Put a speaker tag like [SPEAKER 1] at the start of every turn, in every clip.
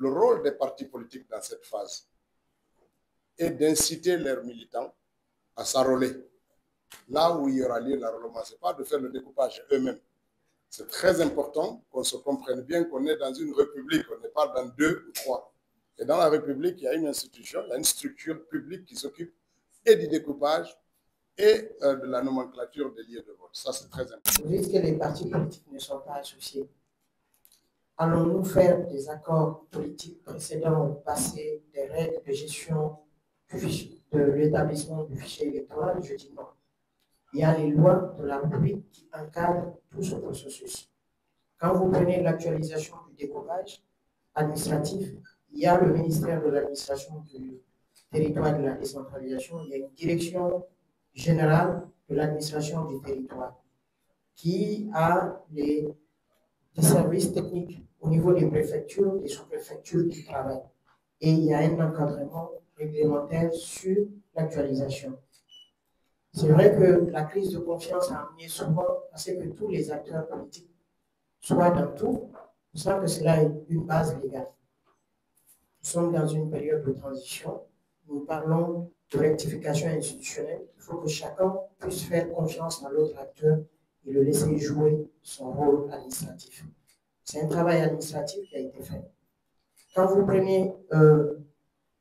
[SPEAKER 1] le rôle des partis politiques dans cette phase est d'inciter leurs militants à s'enrôler. Là où il y aura lieu l'enrôlement, ce n'est pas de faire le découpage eux-mêmes. C'est très important qu'on se comprenne bien qu'on est dans une république, on n'est pas dans 2 ou 3. Et dans la république, il y a une institution, il y a une structure publique qui s'occupe et du découpage et de la nomenclature des lieux de vote. Ça, c'est très important.
[SPEAKER 2] Vous dites que les partis politiques ne sont pas associés. Allons-nous faire des accords politiques précédents ou passer des règles de gestion de l'établissement du fichier électoral? Je dis non. Il y a les lois de la République qui encadrent tout ce processus. Quand vous prenez l'actualisation du découpage administratif, il y a le ministère de l'administration du territoire et de la décentralisation, il y a une direction générale de l'administration du territoire qui a des services techniques au niveau des préfectures, des sous-préfectures qui travaillent. Et il y a un encadrement réglementaire sur l'actualisation. C'est vrai que la crise de confiance a amené souvent à ce que tous les acteurs politiques soient dans tout, sans que cela ait une base légale. Nous sommes dans une période de transition. Nous parlons de rectification institutionnelle. Il faut que chacun puisse faire confiance à l'autre acteur et le laisser jouer son rôle administratif. C'est un travail administratif qui a été fait. Quand vous prenez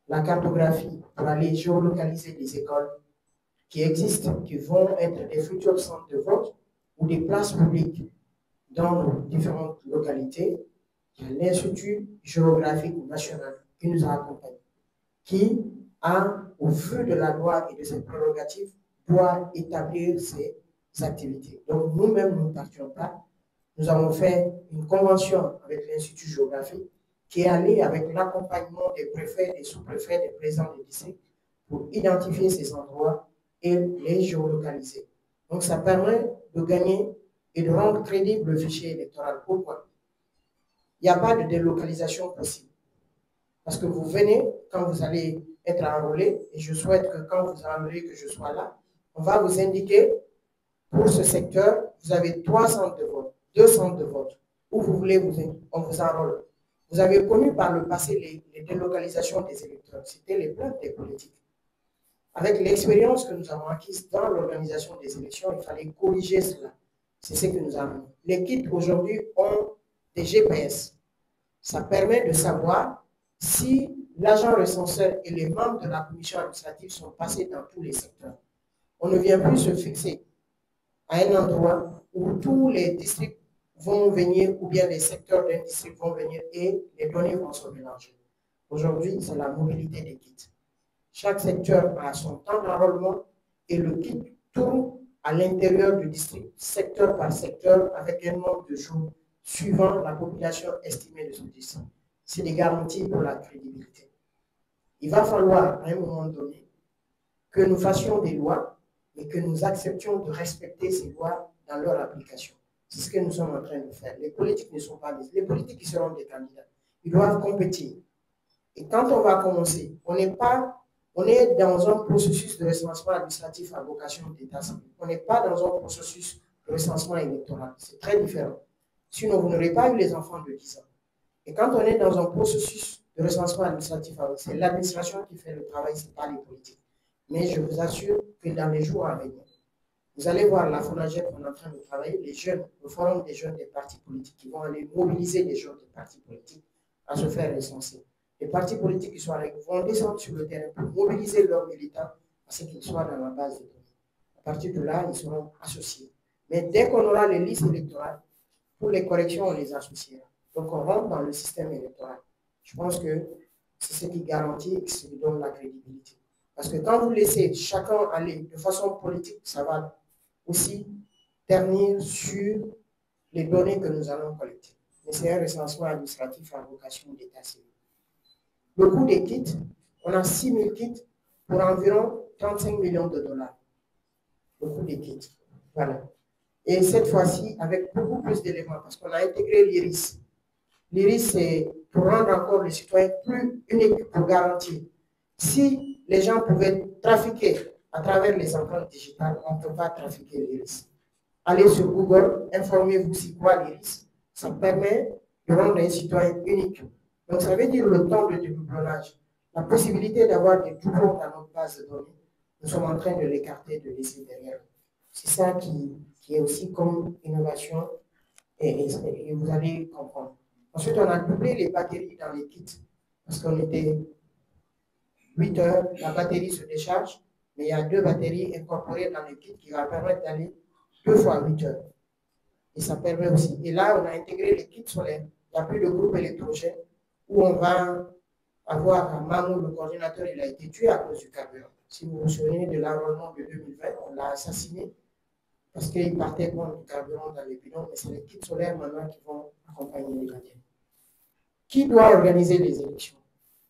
[SPEAKER 2] la cartographie pour aller géolocaliser les écoles qui existent, qui vont être des futurs centres de vote ou des places publiques dans différentes localités, il y a l'Institut géographique national qui nous a accompagnés, qui a, au vu de la loi et de ses prérogatives, doit établir ses activités. Donc nous-mêmes, nous ne partions pas. Nous avons fait une convention avec l'Institut géographique qui est allé avec l'accompagnement des préfets, des sous-préfets, des présidents de district pour identifier ces endroits et les géolocaliser. Donc ça permet de gagner et de rendre crédible le fichier électoral. Pourquoi? Il n'y a pas de délocalisation possible. Parce que vous venez, quand vous allez être enrôlé, et je souhaite que quand vous enrôlez, que je sois là, on va vous indiquer, pour ce secteur, vous avez 3 centres de vote, 2 centres de vote, où vous voulez, on vous enrôle. Vous avez connu par le passé les délocalisations des électeurs. C'était les plaintes des politiques. Avec l'expérience que nous avons acquise dans l'organisation des élections, il fallait corriger cela. C'est ce que nous avons. Les kits aujourd'hui ont des GPS. Ça permet de savoir si l'agent recenseur et les membres de la commission administrative sont passés dans tous les secteurs. On ne vient plus se fixer à un endroit où tous les districts vont venir, ou bien les secteurs d'un district vont venir et les données vont se mélanger. Aujourd'hui, c'est la mobilité des kits. Chaque secteur a son temps d'enrôlement et le kit tourne à l'intérieur du district, secteur par secteur, avec un nombre de jours suivant la population estimée de ce district. C'est des garanties pour la crédibilité. Il va falloir, à un moment donné, que nous fassions des lois et que nous acceptions de respecter ces lois dans leur application. C'est ce que nous sommes en train de faire. Les politiques ne sont pas des... Les politiques qui seront des candidats, ils doivent compétir. Et quand on va commencer, on est dans un processus de recensement administratif à vocation d'état civil. On n'est pas dans un processus de recensement électoral. C'est très différent. Sinon, vous n'aurez pas eu les enfants de 10 ans. Et quand on est dans un processus de recensement administratif, c'est l'administration qui fait le travail, ce n'est pas les politiques. Mais je vous assure que dans les jours à venir, vous allez voir la FONAGEP, on est en train de travailler, les jeunes, le forum des jeunes des partis politiques, qui vont aller mobiliser les jeunes des partis politiques à se faire recenser. Les partis politiques qui sont avec vont descendre sur le terrain pour mobiliser leurs militants à ce qu'ils soient dans la base de données. À partir de là, ils seront associés. Mais dès qu'on aura les listes électorales, pour les corrections, on les associera. Donc, on rentre dans le système électoral. Je pense que c'est ce qui garantit et ce qui donne la crédibilité. Parce que quand vous laissez chacun aller de façon politique, ça va aussi ternir sur les données que nous allons collecter. Mais c'est un recensement administratif à vocation d'état civil. Le coût des kits, on a 6 000 kits pour environ 35 millions de dollars. Le coût des kits. Voilà. Et cette fois-ci, avec beaucoup plus d'éléments, parce qu'on a intégré l'IRIS. L'IRIS, c'est pour rendre encore les citoyens plus uniques, pour garantir. Si les gens pouvaient trafiquer à travers les empreintes digitales, on ne peut pas trafiquer l'IRIS. Allez sur Google, informez-vous c'est quoi l'IRIS. Ça permet de rendre un citoyen unique. Donc, ça veut dire le temps de découplage, la possibilité d'avoir des doublons dans notre base de données. Nous sommes en train de l'écarter, de laisser derrière. C'est ça qui est aussi comme innovation et vous allez comprendre. Ensuite, on a doublé les batteries dans les kits parce qu'on était 8 heures, la batterie se décharge, mais il y a 2 batteries incorporées dans le kit qui va permettre d'aller 2 fois 8 heures. Et ça permet aussi. Et là, on a intégré les kits solaires. Il n'y a plus de groupe électrogène où on va avoir un Mamou, le coordinateur, il a été tué à cause du carburant. Si vous vous souvenez de l'enrôlement de 2020, on l'a assassiné parce qu'il partait contre du carburant dans les bidons, mais c'est les kits solaires maintenant qui vont accompagner les gardiens. Qui doit organiser les élections?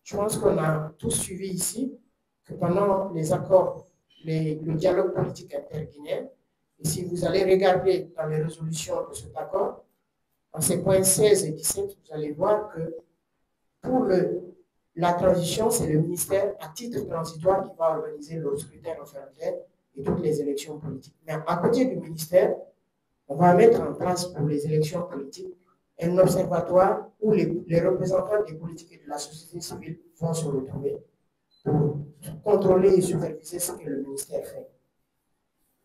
[SPEAKER 2] Je pense qu'on a tous suivi ici que pendant les accords, le dialogue politique interguinéen, et si vous allez regarder dans les résolutions de cet accord, en ces points 16 et 17, vous allez voir que pour la transition, c'est le ministère à titre transitoire qui va organiser le scrutin référendaire et toutes les élections politiques. Mais à côté du ministère, on va mettre en place pour les élections politiques un observatoire où les représentants des politiques et de la société civile vont se retrouver pour contrôler et superviser ce que le ministère fait.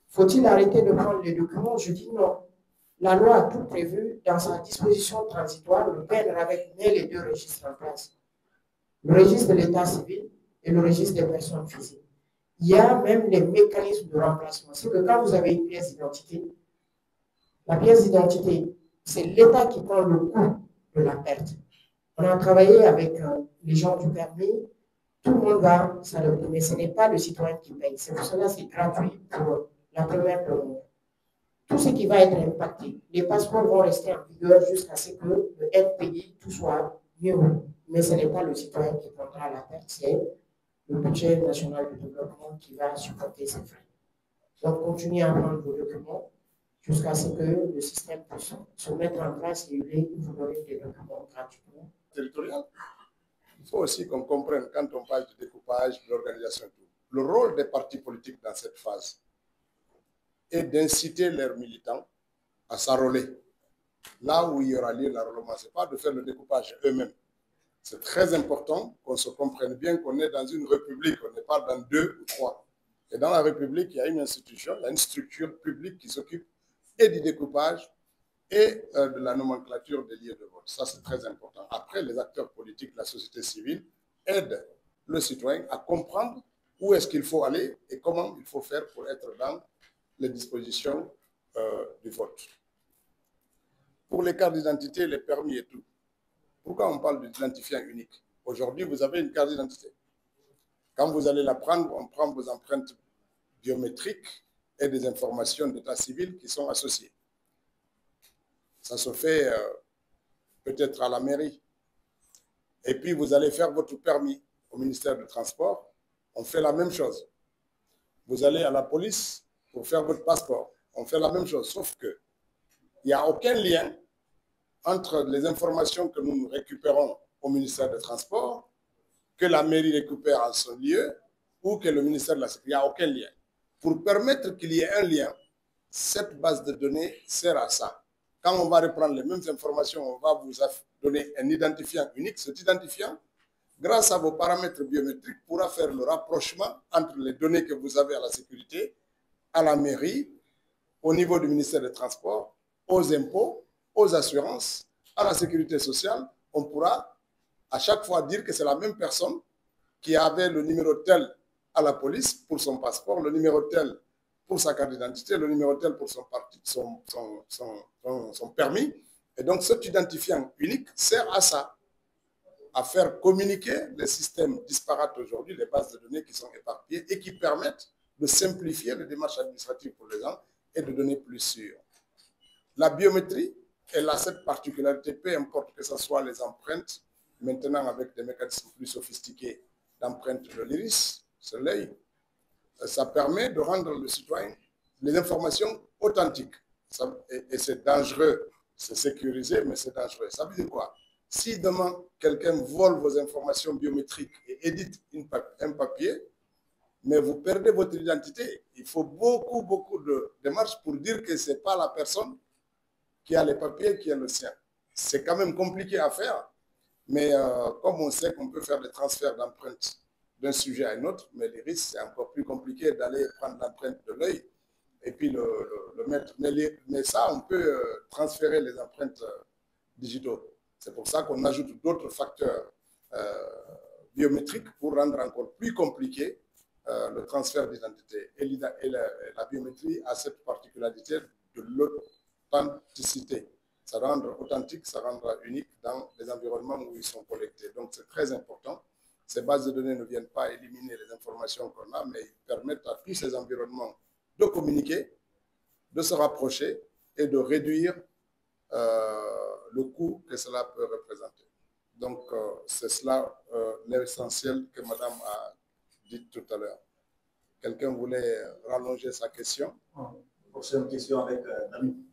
[SPEAKER 2] Faut-il arrêter de prendre les documents? Je dis non. La loi a tout prévu dans sa disposition transitoire. Le PNRAVEC met les 2 registres en place. Le registre de l'état civil et le registre des personnes physiques. Il y a même des mécanismes de remplacement. C'est que quand vous avez une pièce d'identité, la pièce d'identité, c'est l'État qui prend le coût de la perte. On a travaillé avec les gens du permis, tout le monde va s'adopter, mais ce n'est pas le citoyen qui paye. C'est pour cela que c'est gratuit pour la première demande. Tout ce qui va être impacté, les passeports vont rester en vigueur jusqu'à ce que le RPI, tout soit mieux. Mais ce n'est pas le citoyen qui prendra la perte, c'est le budget national de développement qui va supporter ces frais. Donc, continuez à prendre vos documents jusqu'à ce que le système puisse se mettre en place et vous donner des documents gratuitement.
[SPEAKER 1] Territorial. Il faut aussi qu'on comprenne, quand on parle de découpage, de l'organisation et tout, le rôle des partis politiques dans cette phase est d'inciter leurs militants à s'enrôler. Là où il y aura lieu l'enrôlement, ce n'est pas de faire le découpage eux-mêmes. C'est très important qu'on se comprenne bien qu'on est dans une république, on n'est pas dans 2 ou 3. Et dans la république, il y a une institution, il y a une structure publique qui s'occupe et du découpage et de la nomenclature des lieux de vote. Ça, c'est très important. Après, les acteurs politiques, la société civile, aident le citoyen à comprendre où est-ce qu'il faut aller et comment il faut faire pour être dans les dispositions du vote. Pour les cartes d'identité, les permis et tout, pourquoi on parle d'identifiant unique? Aujourd'hui, vous avez une carte d'identité. Quand vous allez la prendre, on prend vos empreintes biométriques et des informations d'état civil qui sont associées. Ça se fait peut-être à la mairie. Et puis, vous allez faire votre permis au ministère du Transport. On fait la même chose. Vous allez à la police pour faire votre passeport. On fait la même chose, sauf que il n'y a aucun lien entre les informations que nous récupérons au ministère des Transports, que la mairie récupère en son lieu, ou que le ministère de la Sécurité. Il n'y a aucun lien. Pour permettre qu'il y ait un lien, cette base de données sert à ça. Quand on va reprendre les mêmes informations, on va vous donner un identifiant unique. Cet identifiant, grâce à vos paramètres biométriques, pourra faire le rapprochement entre les données que vous avez à la sécurité, à la mairie, au niveau du ministère des Transports, aux impôts, aux assurances, à la sécurité sociale. On pourra à chaque fois dire que c'est la même personne qui avait le numéro tel à la police pour son passeport, le numéro tel pour sa carte d'identité, le numéro tel pour son permis. Et donc, cet identifiant unique sert à ça, à faire communiquer les systèmes disparates aujourd'hui, les bases de données qui sont éparpillées et qui permettent de simplifier les démarches administratives pour les gens et de donner plus sûr. La biométrie, elle a cette particularité, peu importe que ce soit les empreintes, maintenant avec des mécanismes plus sophistiqués d'empreintes de l'iris, c'est l'œil, ça permet de rendre le citoyen les informations authentiques. Et c'est dangereux, c'est sécurisé, mais c'est dangereux. Ça veut dire quoi? Si demain, quelqu'un vole vos informations biométriques et édite un papier, mais vous perdez votre identité, il faut beaucoup de démarches pour dire que ce n'est pas la personne qui a les papiers qui est le sien. C'est quand même compliqué à faire, Mais comme on sait qu'on peut faire des transferts d'empreintes d'un sujet à un autre, mais les risques, c'est encore plus compliqué d'aller prendre l'empreinte de l'œil et puis le mettre. Mais ça, on peut transférer les empreintes digitaux. C'est pour ça qu'on ajoute d'autres facteurs biométriques pour rendre encore plus compliqué le transfert d'identité. Et la biométrie a cette particularité de l'authenticité. Ça rend authentique, ça rend unique dans les environnements où ils sont collectés. Donc c'est très important. Ces bases de données ne viennent pas éliminer les informations qu'on a, mais ils permettent à tous ces environnements de communiquer, de se rapprocher et de réduire le coût que cela peut représenter. Donc c'est cela l'essentiel que Madame a dit tout à l'heure. Quelqu'un voulait rallonger sa question?
[SPEAKER 3] C'est une question avec David.